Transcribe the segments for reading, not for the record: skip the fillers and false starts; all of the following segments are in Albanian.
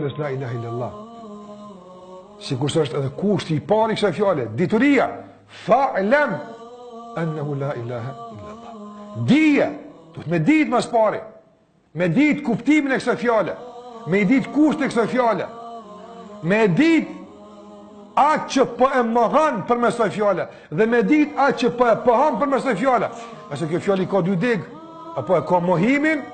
La ilaha illallah. Sikur se është edhe kushti i parë i kësaj fjale, dituria, fa'lam annahu la ilaha illallah. Dije, duhet me ditë mas pari, me ditë kuptimin e kësaj fjale, me ditë kushtin e kësaj fjale, me ditë atë që po e mohan për mes kësaj fjale, dhe me ditë atë që po e pohan për mes kësaj fjale. Nëse kjo fjali ka dy deg, apo e ka mohimin,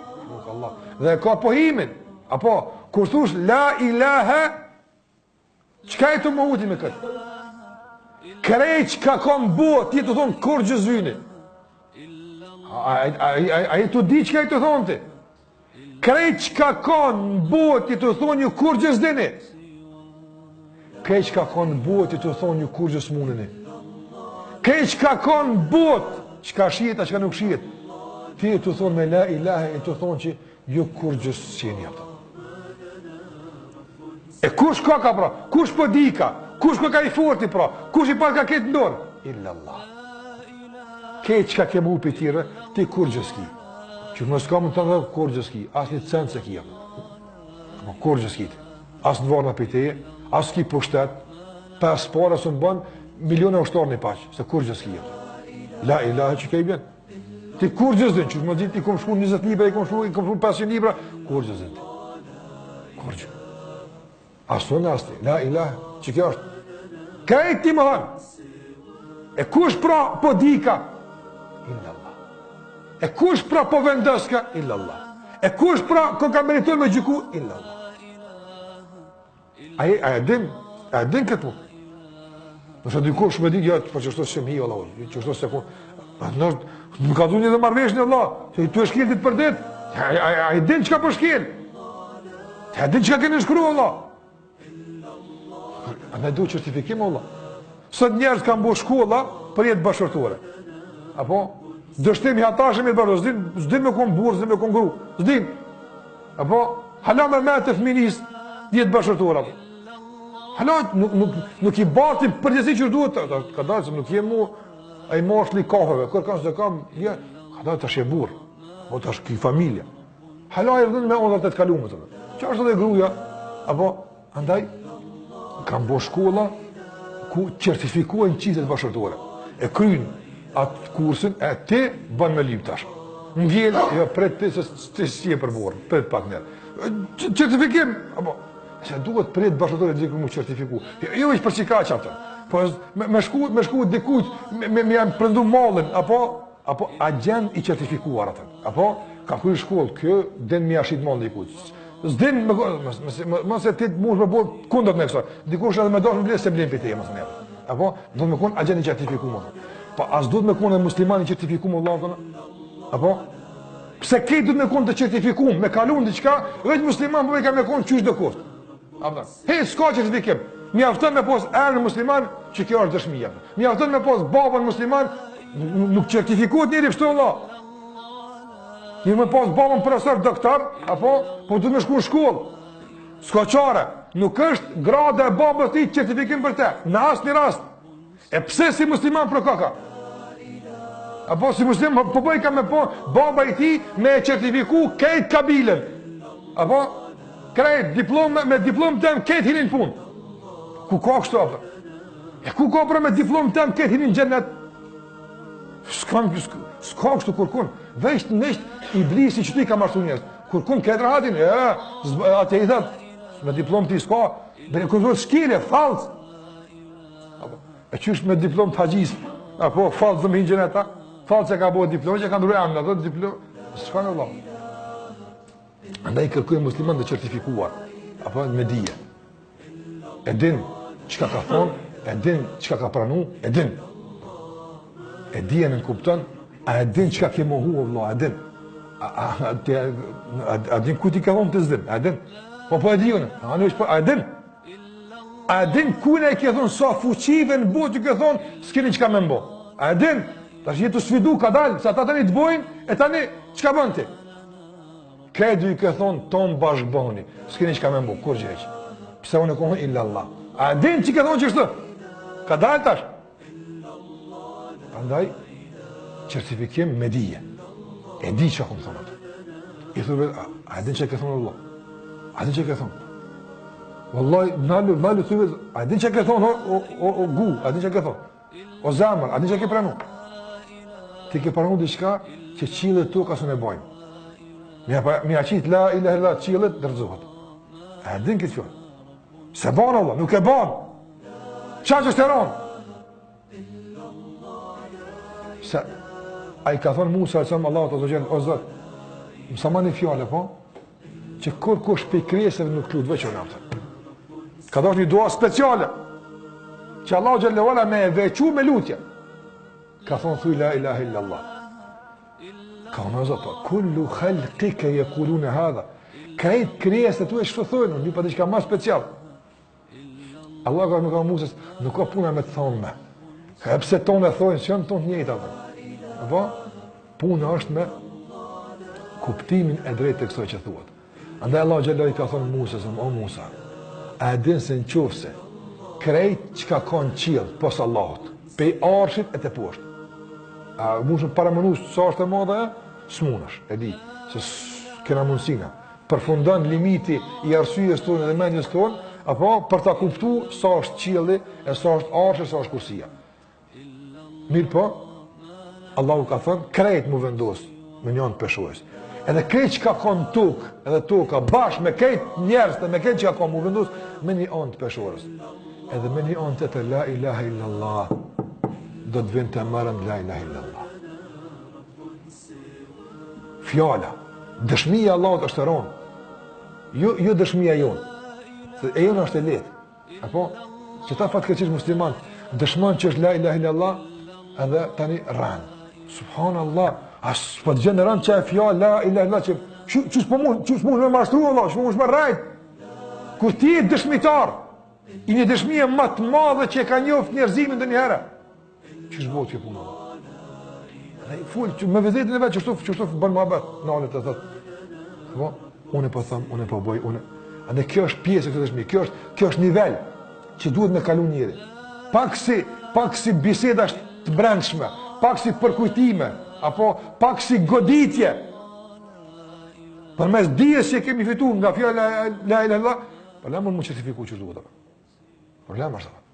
dhe e ka pohimin, apo kur thush la ilaha, qka e të mohuti me këtë? Krej qka ka në bo, ti të thonë kur gjëzyni. A i të di qka i të thonë ti? Krej qka ka në bo, ti të thonë ju kur gjëzdini. Krej qka ka në bo, ti të thonë ju kur gjësmunini. Krej qka ka në bo, qka shiet, a qka nuk shiet. Ti të thonë me la ilaha, i të thonë që ju kur gjësjeni ato. E kush ka pra? Kush po di ka? Kush ka i forti pra? Kush i pas ka ketë ndorë? Illa Allah. Ketë që ka ke mu për tjere, ti kur gjëski. Që më s'ka më të dhe kur gjëski. As një cent se kia. Kur gjëski ti. As në varna për teje, as ki pushtet, pas para së në banë, milione ushtarë një paqë. Se kur gjëski. La ilahe që ka i bjen. Ti kur gjëzdin, që më ditë i kom shku 20 libra, i kom shku 500 libra, kur gjëzdin ti. Kur gjë. Asë në asti, la ilahe, që kjo është. Kajt ti më hanë. E kush pra po dika? Illa Allah. E kush pra po vendoska? Illa Allah. E kush pra ko ka meritor me gjyku? Illa Allah. A e din këtë mu? Nëse dikush me di, ja, po që shto se mi, Allah, që shto se ku, nuk ka du një dhe marvesh një Allah, që tu e shkil dit për dit, a e din që ka po shkil? A e din që ka keni shkru, Allah? A me du certifikim, Allah. Sot njerës kanë bu shkolla për jetë bashkërtore. Apo? Dështimi hatashëm jetë bashkërtore. Zdin me kon burë, zdin me kon gru. Zdin. Apo? Hala me të fëminis jetë bashkërtore. Hala nuk i batim përgjësi që duhet. Ka dalë se nuk jem mu a i mosh li kahëve. Kër kanë së të kam, ka dalë të shje burë. Apo të shki familja. Hala i rëdhën me ondat të të kalumë. Qa është dhe gruja? Apo? Andaj? Kam bo shkolla ku certifikuajnë qitet bashkërtore. E krynë atë kursin, e ti banë me lip tash. Në vjellë, jo, pret ti se ti si e përborë, pret pak njerë. Certifikim, apo, se duhet pret bashkërtore dhe mu certifiku. Jo ishë për qika qatë. Po, me shku dikujt, me jam prëndu mallin, apo agent i certifikuar atën. Apo, ka kuj shkollë, kjo, den mi ashit mallin dikujt. Zdin, mëse ti mund me bërë kundët me kësa. Dikush edhe me dosh me blesë se blinë për te, mësë njerë. Apo, do të me konë agent i certifikumë. Pa, as do të me konë e muslimani i certifikumë, Allah, apo? Pse kej do të me konë të certifikumë, me kalun dhe qka, veç musliman për me ka me konë qysh dhe kost. Hej, s'ka certifikim. Mi aftën me pos erë në musliman, që kjo është dëshmija. Mi aftën me pos babën musliman, nuk certifikuat njëri pështu, Allah. Një me pas babën profesor doktor, apo, po du me shku në shkollë. S'ka qare, nuk është grada e babës ti certifikim për te, në asë një rast. E pse si musliman për kaka? Apo si musliman, po bëjka me po, baba i ti me certifiku kejt kabilen. Apo, krejt, me diplom tem kejt hinin pun. Ku ka kështu, apo? E ku ka pra me diplom tem kejt hinin gjennet? S'ka kështu kërkun. Veç iblisi që tu i ka martu njës. Kërkun këtë rahatin, atë i thët, me diplom të i s'ka, kërkun shkile, falc. E qysh me diplom të hagjis, apo falc dhe me hinë gjeneta, falc e ka bo diplom, që ka ndru amna, dhe diplom, s'ka në Allah. Andaj kërkuj musliman dhe certifikuar, apo me dije. E din qka ka thonë, e din qka ka pranu, e din. E dije në kupton, a e din qka ke mohu, Allah, a din. A din ku ti ka thonë të zdin, a din. Po e di unë, a din. A din kune e ke thonë, sa fuqive në botë që ke thonë, s'kini qka me mbo. A din, ta që jetu sfidu ka dalë, sa ta tani të bojnë, e tani, qka bën ti? Kredu i ke thonë, tonë bashkë bëhuni, s'kini qka me mbo, kur gjeq. Pse unë e kohën, illa Allah. A din që ke thonë që shtë? Ka dalë tash? Andaj, certifikim me dije. E di që akëm thonë atë. I thurve, a din që ke thonë Allah? A din që ke thonë? Wallahi, nalu thyve, a din që ke thonë, o gu, a din që ke thonë, o zemër, a din që ke pranu. Ti ke pranu diçka që qiellet toka së ne bojnë. Mi aqit la ilaha illallah qiellet dërzohet. A din këtë fjallë. Se banë Allah, nuk e banë. Qa që shteron? Se, a i ka thonë Musa, Allah të zogjenë, o zot, mësa ma një fjallë, po? Që kur kush pe i krijesave nuk lut veç unë atë. Ka dhënë një dua speciale që Allahu xhallahu ala me veçu me lutje. Ka thonë thuj la ilaha illa Allah. Ka thonë zot, kullu khalqika yaquluna hadha. Krejt krijesat tu e shfrythojnë, një pa diçka më special. Allah ka nuk ka Musa, nuk ka puna me të thonë me. Pse tonë e thonë, që janë tonë të njëjta atë. Apo puna është me kuptimin e drejtë të kësaj që thuat. Andaj Allah xhallahu i ka thonë Musa, o Musa, a din se në qofse krejt që ka konë qilë pos Allahot, pej arshit e të poshtë. A mushën paramënu sa është e madhe, s'munësh, e di, se s'kena mundësina. Përfundon limiti i arsyes tonë dhe mendjes tonë, apo për ta kuptu sa është qilë, e sa është arshit, sa është kursia. Mirë po, Allahu ka thënë, krejt mu vendosë me njën peshojës. Edhe krejt që ka konë tukë, edhe tuka, bashkë me krejt njerës dhe me krejt që ka konë mu vendosë, me një anë të peshorës. Edhe me një anë të la ilaha illallah, do të vind të mërën la ilaha illallah. Fjala, dëshmija Allahut është e ronë, jo dëshmija jonë, se e jonë është e letë. Apo, që ta fatkeqisht musliman, dëshmon që është la ilaha illallah, edhe tani rranë. Subhanallah, asë për të gjenë rranë që e fjallë, la ilaha illallah, që s'po me mashtru Allah, që s'po me rrajt. Kur ti e dëshmitar, i një dëshmije më të madhe që e ka njoft njerëzimin dhe njëherë, që shbot që punë Allah. Dhe i full, me vezetin e vetë, që shtu bënë më abet, në alet e thëtë. Unë e po thëmë, unë e po bëj, unë. Ande kjo është pjesë e këtë dëshmi, kjo është nivel që duhet me kalu njëri. Pak si biseda është të brendshme, pak si përkujtime, apo pak si goditje. Për mes dijes që kemi fitu nga fjallë la ilaha illallah, për le mund më certifiku që duhet. Problem është.